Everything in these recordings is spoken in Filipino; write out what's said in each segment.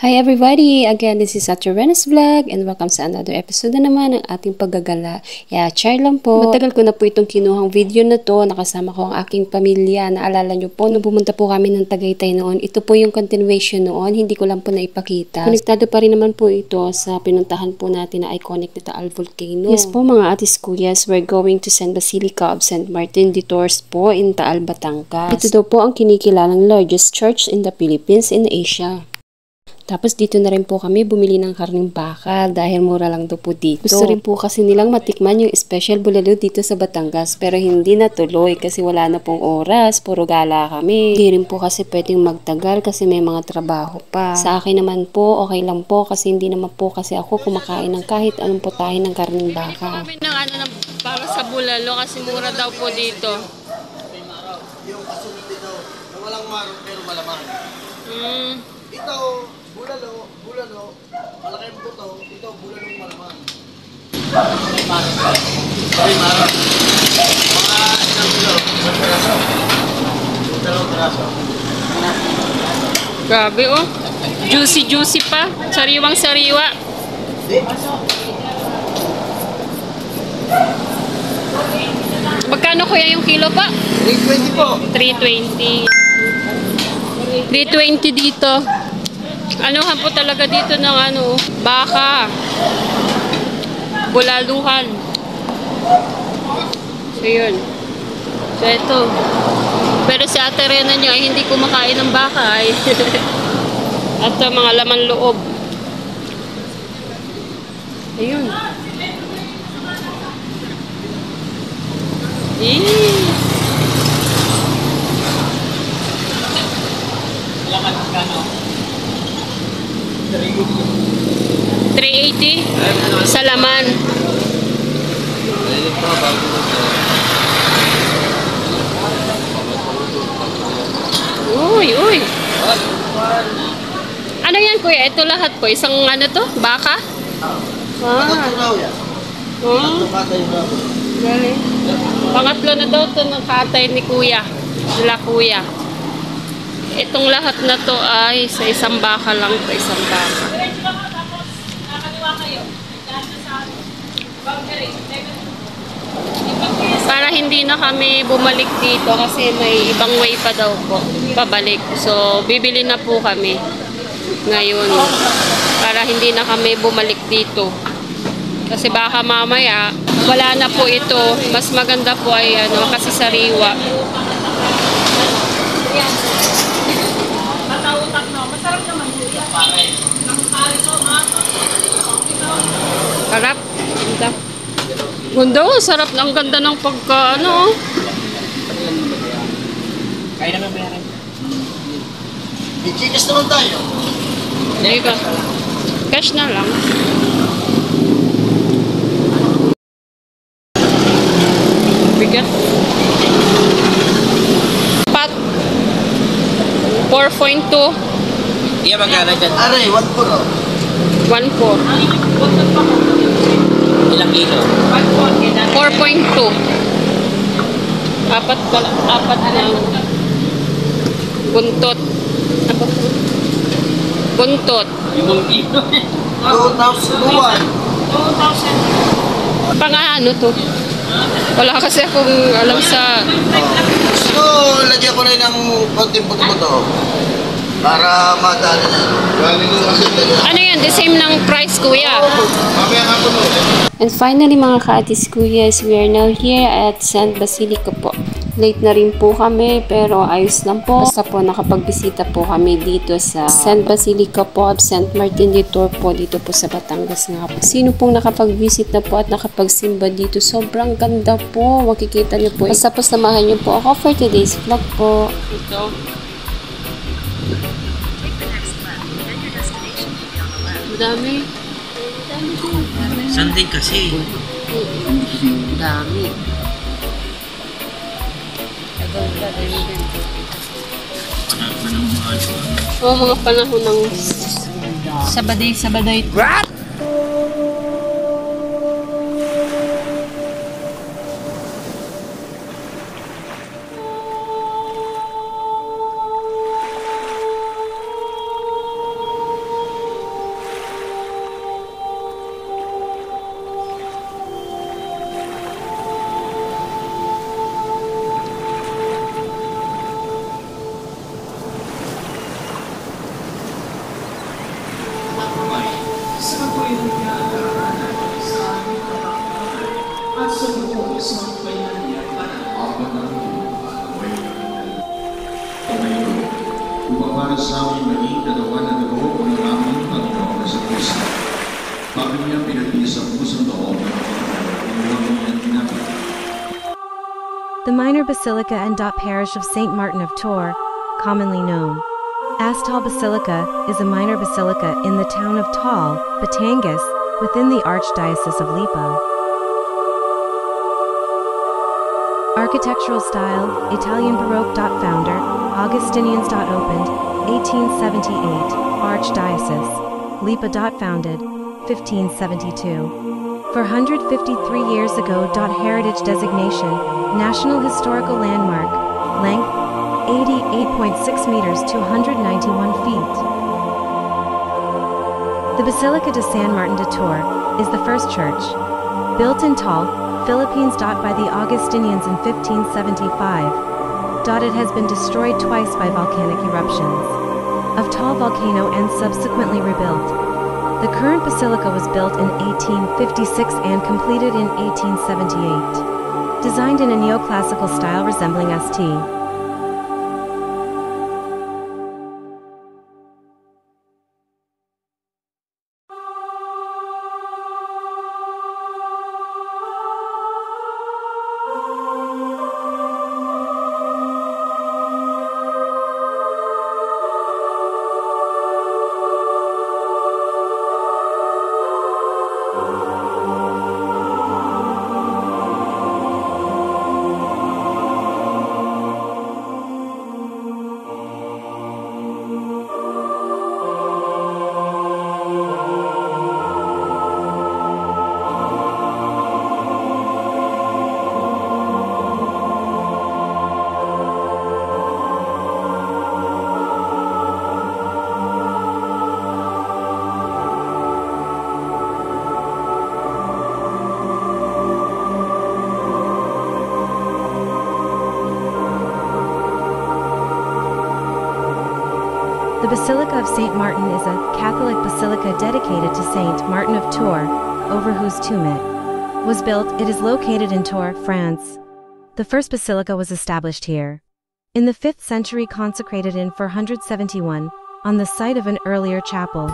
Hi everybody! Again, this is Ate Rena's Vlog and welcome sa another episode na naman ng ating paggagala. Share lang po. Matagal ko na po itong kinuhang video na to. Nakasama ko ang aking pamilya. Naalala nyo po, nung pumunta po kami ng Tagaytay noon, ito po yung continuation noon. Hindi ko lang po naipakita. Konektado pa rin naman po ito sa pinuntahan po natin na iconic na Taal Volcano. Yes po mga atis kuyas, we're going to San Basilica of St. Martin de Tours po in Taal, Batangas. Ito daw po ang kinikilalang largest church in the Philippines in Asia. Tapos dito na rin po kami bumili ng karning baka dahil mura lang daw po dito. Gusto rin po kasi nilang matikman yung special bulalo dito sa Batangas pero hindi natuloy kasi wala na pong oras, puro gala kami. Hindi rin po kasi pwedeng magtagal kasi may mga trabaho pa. Sa akin naman po, okay lang po kasi hindi naman po kasi ako kumakain ng kahit anong putahe ng karning baka. Kami ng para sa bulalo kasi mura daw po dito. Yung kasunod dito, na walang marong pero malamang. Ito, bulalo, malaki ang buto, ito, bulalong malamang. May marong. Mga isang kilo, isang peraso. Dalawang peraso. Grabe oh. Juicy pa. Sariwang sariwa. Magkano kuya yung kilo pa? 320 po. 320. 320 dito. Anuhan po talaga dito ng baka. Bulaluhan. So yun. So ito. Pero si Ate Rena niya ay hindi kumakain ng baka ay. At mga laman loob. Ayun. Laman magkano? 380 sa laman. Uy. Ano yan kuya? Ito lahat po. Isang to? Baka? Galing. Pangatlo na daw to ng katay ni kuya. Sila kuya. Itong lahat na to ay sa isang baka lang po. Isang baka. Para hindi na kami bumalik dito kasi may ibang way pa daw po pabalik. So bibili na po kami ngayon para hindi na kami bumalik dito kasi baka mamaya wala na po ito. Mas maganda po ay kasi sariwa. Sarap. Gundo, sarap. Ang ganda ng pagka Kaya naman meron. May chikas naman tayo. Hindi ka. Cash na lang. Bigat. Pat. 4.2. Iya, magkano dyan? Aray, 1.4. 1.4. Ilang kilo? 4.2. Apat na buntot. Buntot. 2,001. Pang to? Wala kasi akong alam sa... So, lagyan ko rin ng konting buto-buto para madali na. Ano yan? The same ng price, kuya? Mamaya nga po no. And finally mga ka-atis kuyas, we are now here at San Basilica po. Late na rin po kami pero ayos lang po. Basta po nakapagbisita po kami dito sa San Basilica po of St. Martin de Tours po dito po sa Batangas nga po. Sino pong nakapag-visit na po at nakapagsimba dito, sobrang ganda po. Makikita niyo po. Basta po samahan niyo po ako for today's vlog po. Ito. Dami. Sunday kasi. Dami. Mga panahon ng Sabaday. What? Para sa amin maging katawan at loob ng aming Panginoon sa puso. Bakit niya pinagis ang pusong loob ng The minor basilica and parish of Saint Martin of Tours, commonly known as Tall Basilica, is a minor basilica in the town of Tall, Batangas, within the Archdiocese of Lipa. Architectural style, Italian Baroque. Founder, Augustinians. Opened, 1878, Archdiocese, Lipa. Founded, 1572. 453 years ago. Heritage designation, National Historical Landmark, length, 88.6 meters to 191 feet. The Basilica de San Martin de Tours is the first church built in Tall, Philippines. By the Augustinians in 1575. It has been destroyed twice by volcanic eruptions of Tall volcano and subsequently rebuilt. The current basilica was built in 1856 and completed in 1878. Designed in a neoclassical style resembling St. The Basilica of Saint Martin is a Catholic basilica dedicated to Saint Martin of Tours, over whose tomb it was built. It is located in Tours, France. The first basilica was established here in the 5th century, consecrated in 471, on the site of an earlier chapel.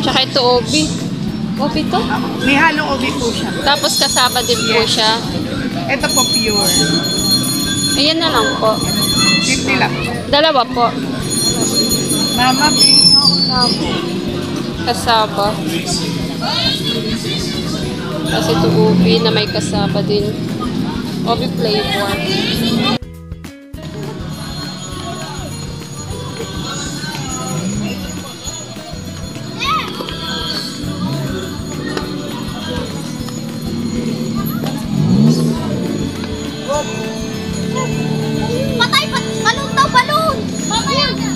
Tsaka ito, obi. Obi to? May halong obi po siya. Tapos kasama din po siya. Ito po pure. Ayan na lang po. 50 lang. Dalawa po. Mama, ping Kasaba. Kasi ito ubi na may kasaba din. Obi flavor. Patay! Balon daw! Balon! Mamaya na!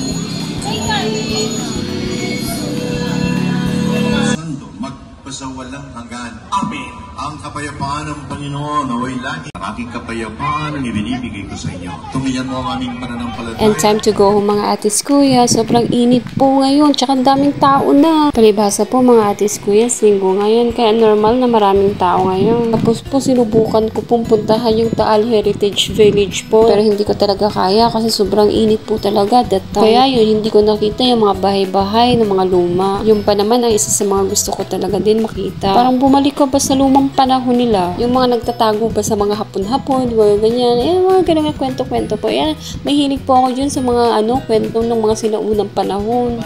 Sando, magpasawalang hanggan. Amen. Ang kapayapaan ng Panginoon naway lagi. Ang aking kapayapaan ang ibinibigay ko sa inyo. Tumiyan mo ang aming pananampalataya. And time to go home mga atis kuya. Sobrang init po ngayon. Tsaka daming tao na. Palibhasa po mga atis kuya. Linggo ngayon. Kaya normal na maraming tao ngayon. Tapos po sinubukan ko pong puntahan yung Taal Heritage Village po. Pero hindi ko talaga kaya kasi sobrang init po talaga that time. Kaya yun, hindi ko nakita yung mga bahay-bahay ng mga luma. Yung pa naman ang isa sa mga gusto ko talaga din makita. Parang bumalik ka ba sa lumang panahon nila? Yung mga nagtatago ba sa mga hapon-hapon, ganyan. Mga ganun nga kwento-kwento po. Yan, may hilig po ako dyan sa mga kwento ng mga sinaunang panahon.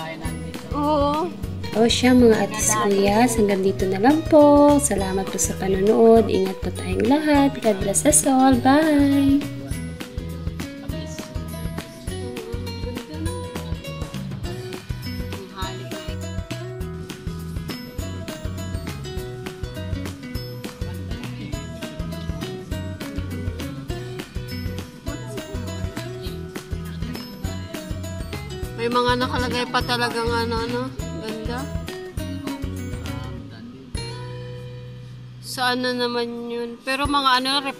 Oo. O siya mga atis kuya, hanggang dito na lang po. Salamat po sa panonood. Ingat po tayong lahat. God bless us all. Bye! May mga nakalagay pa talagang ano, ganda. Saan na naman yun? Pero mga ano,